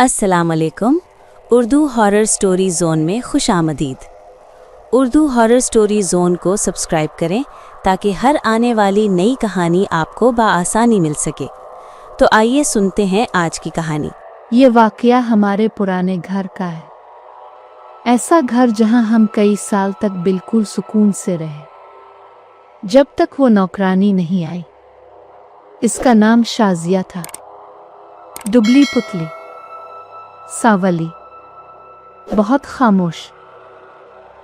अस्सलामुअलैकुम। Urdu horror story zone में खुशामदीद। Urdu horror story zone को सब्सक्राइब करें ताकि हर आने वाली नई कहानी आपको बआसानी मिल सके। तो आइए सुनते हैं आज की कहानी। ये वाकया हमारे पुराने घर का है। ऐसा घर जहां हम कई साल तक बिल्कुल सुकून से रहे, जब तक वो नौकरानी नहीं आई। इसका नाम शाजिया था। दुबली पुतली, सावली, बहुत खामोश।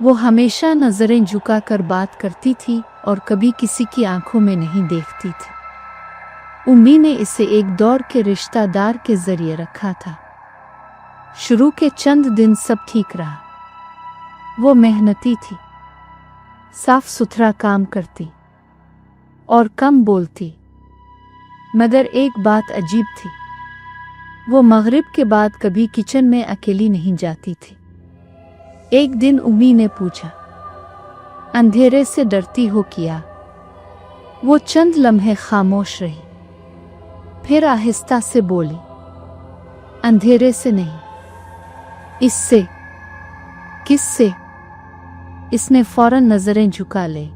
वो हमेशा नजरें झुकाकर बात करती थी और कभी किसी की आंखों में नहीं देखती थी। उम्मी ने इसे एक दौर के रिश्तेदार के जरिए रखा था। शुरू के चंद दिन सब ठीक रहा। वो मेहनती थी, साफ सुथरा काम करती और कम बोलती। मगर एक बात अजीब थी, वो मगरिब के बाद कभी किचन में अकेली नहीं जाती थी। एक दिन उम्मी ने पूछा, अंधेरे से डरती हो क्या? वो चंद लम्हे खामोश रही, फिर आहिस्ता से बोली, अंधेरे से नहीं। इससे? किससे? इसने फौरन नजरें झुका ले।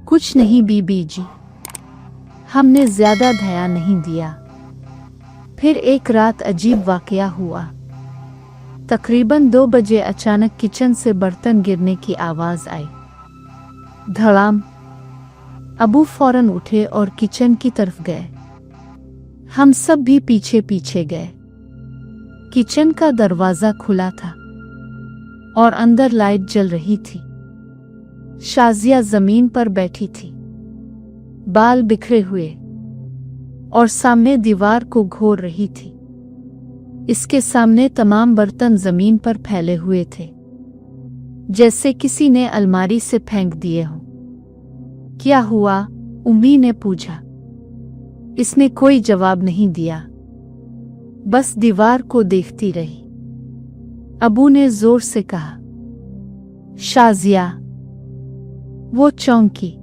कुछ नहीं बीबी जी, हमने ज्यादा ध्यान नहीं दिया। फिर एक रात अजीब वाकया हुआ। तकरीबन 2 बजे अचानक किचन से बर्तन गिरने की आवाज आई। धड़ाम। अबू फौरन उठे और किचन की तरफ गए। हम सब भी पीछे पीछे गए। किचन का दरवाजा खुला था और अंदर लाइट जल रही थी। शाजिया जमीन पर बैठी थी, बाल बिखरे हुए, और सामने दीवार को घोर रही थी। इसके सामने तमाम बर्तन जमीन पर फैले हुए थे, जैसे किसी ने अलमारी से फेंक दिए हों। क्या हुआ? उम्मी ने पूछा। इसने कोई जवाब नहीं दिया, बस दीवार को देखती रही। अबू ने जोर से कहा, शाजिया। वो चौंकी,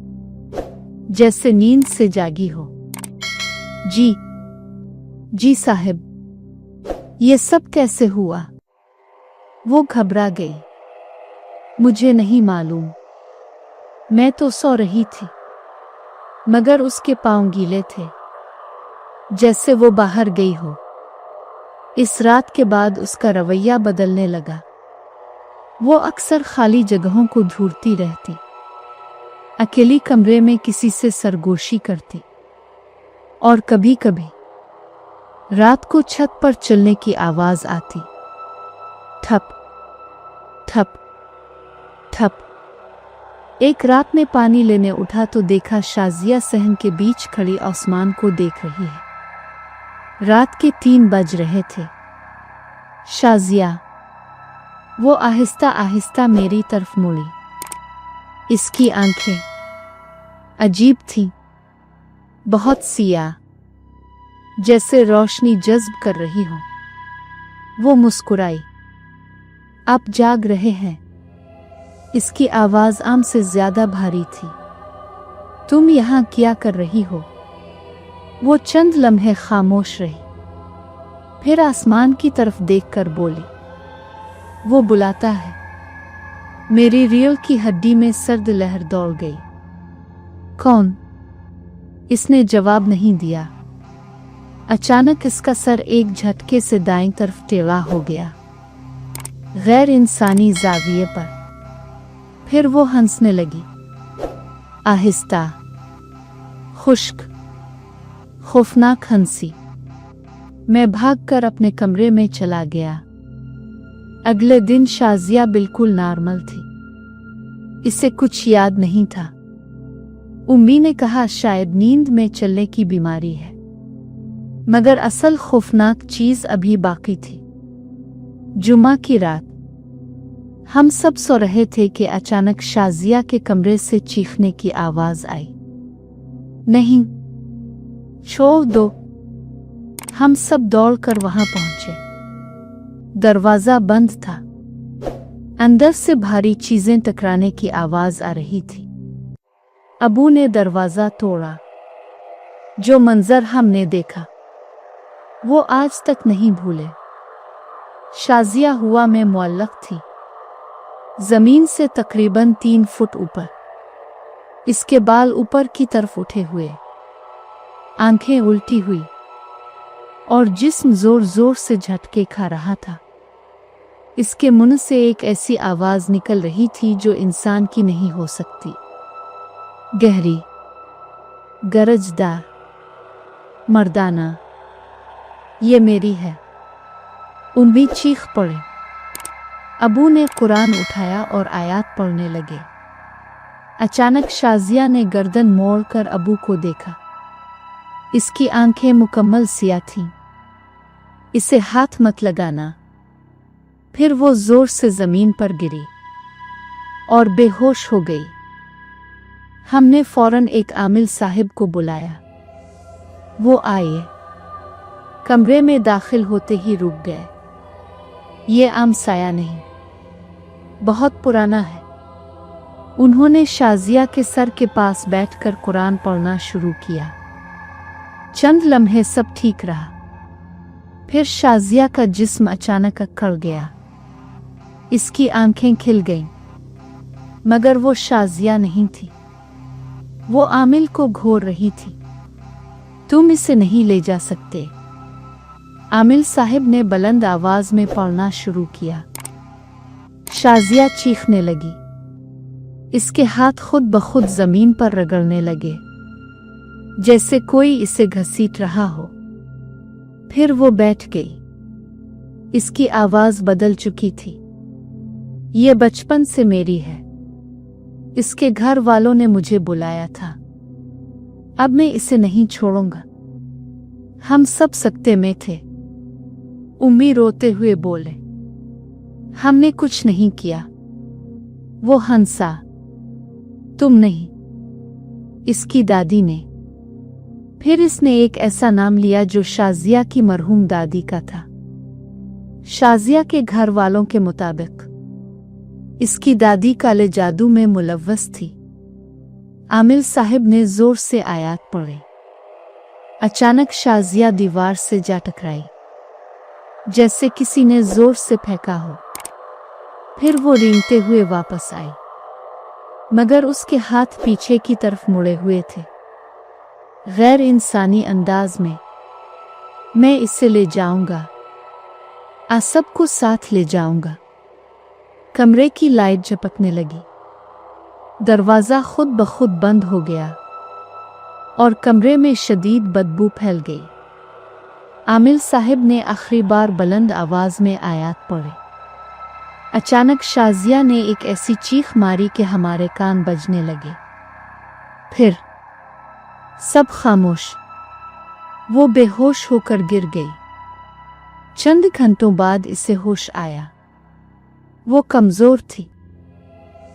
जैसे नींद से जागी हो। जी साहब, ये सब कैसे हुआ? वो घबरा गई। मुझे नहीं मालूम, मैं तो सो रही थी। मगर उसके पांव गीले थे, जैसे वो बाहर गई हो। इस रात के बाद उसका रवैया बदलने लगा। वो अक्सर खाली जगहों को ढूंढती रहती, अकेली कमरे में किसी से सरगोशी करती, और कभी कभी रात को छत पर चलने की आवाज आती। ठप ठप ठप। एक रात में पानी लेने उठा तो देखा शाजिया सहन के बीच खड़ी आसमान को देख रही है। रात के 3 बज रहे थे। शाजिया। वो आहिस्ता आहिस्ता मेरी तरफ मुड़ी। इसकी आंखें अजीब थीं, बहुत सिया, जैसे रोशनी जज्ब कर रही हो। वो मुस्कुराई। आप जाग रहे हैं? इसकी आवाज आम से ज्यादा भारी थी। तुम यहां क्या कर रही हो? वो चंद लम्हे खामोश रही, फिर आसमान की तरफ देखकर बोली, वो बुलाता है। मेरी रीढ़ की हड्डी में सर्द लहर दौड़ गई। कौन? इसने जवाब नहीं दिया। अचानक इसका सर एक झटके से दाईं तरफ टेढ़ा हो गया, गैर इंसानी जाविये पर। फिर वो हंसने लगी, आहिस्ता, खुश्क, खौफनाक हंसी। मैं भागकर अपने कमरे में चला गया। अगले दिन शाजिया बिल्कुल नॉर्मल थी। इसे कुछ याद नहीं था। उम्मी ने कहा शायद नींद में चलने की बीमारी है, मगर असल खौफनाक चीज अभी बाकी थी। जुमा की रात हम सब सो रहे थे कि अचानक शाजिया के कमरे से चीखने की आवाज आई। नहीं, छोड़ दो। हम सब दौड़कर वहां पहुंचे। दरवाजा बंद था। अंदर से भारी चीजें टकराने की आवाज आ रही थी। अबू ने दरवाजा तोड़ा। जो मंजर हमने देखा वो आज तक नहीं भूले। शाजिया हुआ में मुअल्लक थी, जमीन से तकरीबन 3 फुट ऊपर। इसके बाल ऊपर की तरफ उठे हुए, आंखें उल्टी हुई और जिस्म जोर जोर से झटके खा रहा था। इसके मुंह से एक ऐसी आवाज निकल रही थी जो इंसान की नहीं हो सकती, गहरी, गरजदार, मर्दाना। ये मेरी है। उम्मी चीख पड़े। अबू ने कुरान उठाया और आयत पढ़ने लगे। अचानक शाजिया ने गर्दन मोड़कर अबू को देखा। इसकी आंखें मुकम्मल सियाह थीं। इसे हाथ मत लगाना। फिर वो जोर से जमीन पर गिरी और बेहोश हो गई। हमने फौरन एक आमिल साहिब को बुलाया। वो आए, कमरे में दाखिल होते ही रुक गए। ये आम साया नहीं, बहुत पुराना है। उन्होंने शाजिया के सर के पास बैठकर कुरान पढ़ना शुरू किया। चंद लम्हे सब ठीक रहा, फिर शाजिया का जिस्म अचानक अकड़ गया। इसकी आंखें खिल गईं, मगर वो शाजिया नहीं थी। वो आमिल को घोर रही थी। तुम इसे नहीं ले जा सकते। आमिल साहिब ने बुलंद आवाज में पढ़ना शुरू किया। शाजिया चीखने लगी। इसके हाथ खुद ब खुद जमीन पर रगड़ने लगे, जैसे कोई इसे घसीट रहा हो। फिर वो बैठ गई। इसकी आवाज बदल चुकी थी। ये बचपन से मेरी है। इसके घर वालों ने मुझे बुलाया था। अब मैं इसे नहीं छोड़ूंगा। हम सब सकते में थे। उम्मी रोते हुए बोले, हमने कुछ नहीं किया। वो हंसा, तुम नहीं, इसकी दादी ने। फिर इसने एक ऐसा नाम लिया जो शाजिया की मरहूम दादी का था। शाजिया के घर वालों के मुताबिक इसकी दादी काले जादू में मुलव्वस थी। आमिल साहिब ने जोर से आयत पढ़ी। अचानक शाजिया दीवार से जा टकराई, जैसे किसी ने जोर से फेंका हो। फिर वो रेंगते हुए वापस आई, मगर उसके हाथ पीछे की तरफ मुड़े हुए थे, गैर इंसानी अंदाज में। मैं इसे ले जाऊंगा, आज सबको साथ ले जाऊंगा। कमरे की लाइट झपकने लगी। दरवाजा खुद ब खुद बंद हो गया और कमरे में शदीद बदबू फैल गई। आमिल साहिब ने आखिरी बार बुलंद आवाज में आयत पढ़ी। अचानक शाजिया ने एक ऐसी चीख मारी कि हमारे कान बजने लगे। फिर सब खामोश। वो बेहोश होकर गिर गई। चंद घंटों बाद इसे होश आया। वो कमजोर थी,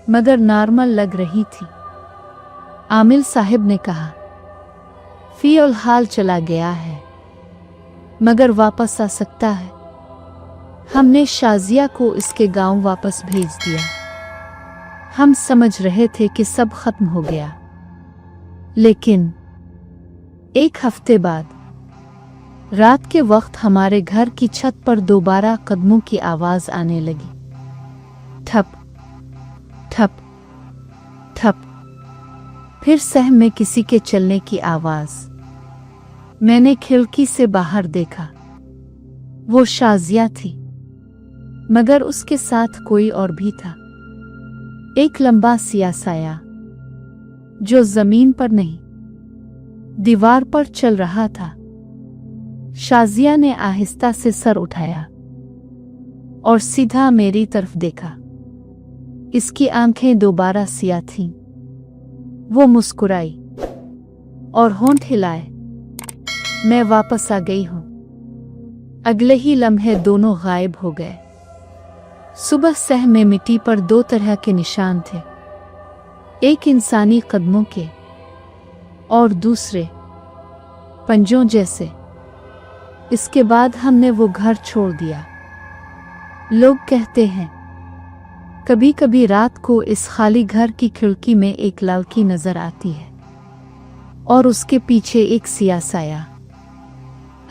मगर नॉर्मल लग रही थी। आमिल साहिब ने कहा, फिल हाल चला गया है, मगर वापस आ सकता है। हमने शाजिया को इसके गांव वापस भेज दिया। हम समझ रहे थे कि सब खत्म हो गया, लेकिन 1 हफ्ते बाद रात के वक्त हमारे घर की छत पर दोबारा कदमों की आवाज आने लगी। ठप ठप ठप। फिर सहम में किसी के चलने की आवाज। मैंने खिड़की से बाहर देखा। वो शाजिया थी, मगर उसके साथ कोई और भी था। एक लंबा सियाह साया जो जमीन पर नहीं, दीवार पर चल रहा था। शाजिया ने आहिस्ता से सर उठाया और सीधा मेरी तरफ देखा। इसकी आंखें दोबारा सियाह थीं। वो मुस्कुराई और होंठ हिलाए। मैं वापस आ गई हूं। अगले ही लम्हे दोनों गायब हो गए। सुबह सह में मिट्टी पर 2 तरह के निशान थे, एक इंसानी कदमों के और दूसरे पंजों जैसे। इसके बाद हमने वो घर छोड़ दिया। लोग कहते हैं कभी कभी रात को इस खाली घर की खिड़की में एक लड़की नजर आती है और उसके पीछे एक सियाह साया।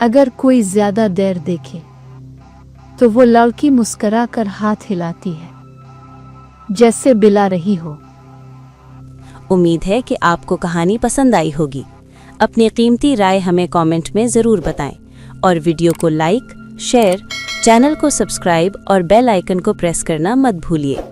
अगर कोई ज्यादा देर देखे तो वो लड़की मुस्कुरा कर हाथ हिलाती है, जैसे बिला रही हो। उम्मीद है कि आपको कहानी पसंद आई होगी। अपनी कीमती राय हमें कमेंट में ज़रूर बताएं और वीडियो को लाइक, शेयर, चैनल को सब्सक्राइब और बेल आइकन को प्रेस करना मत भूलिए।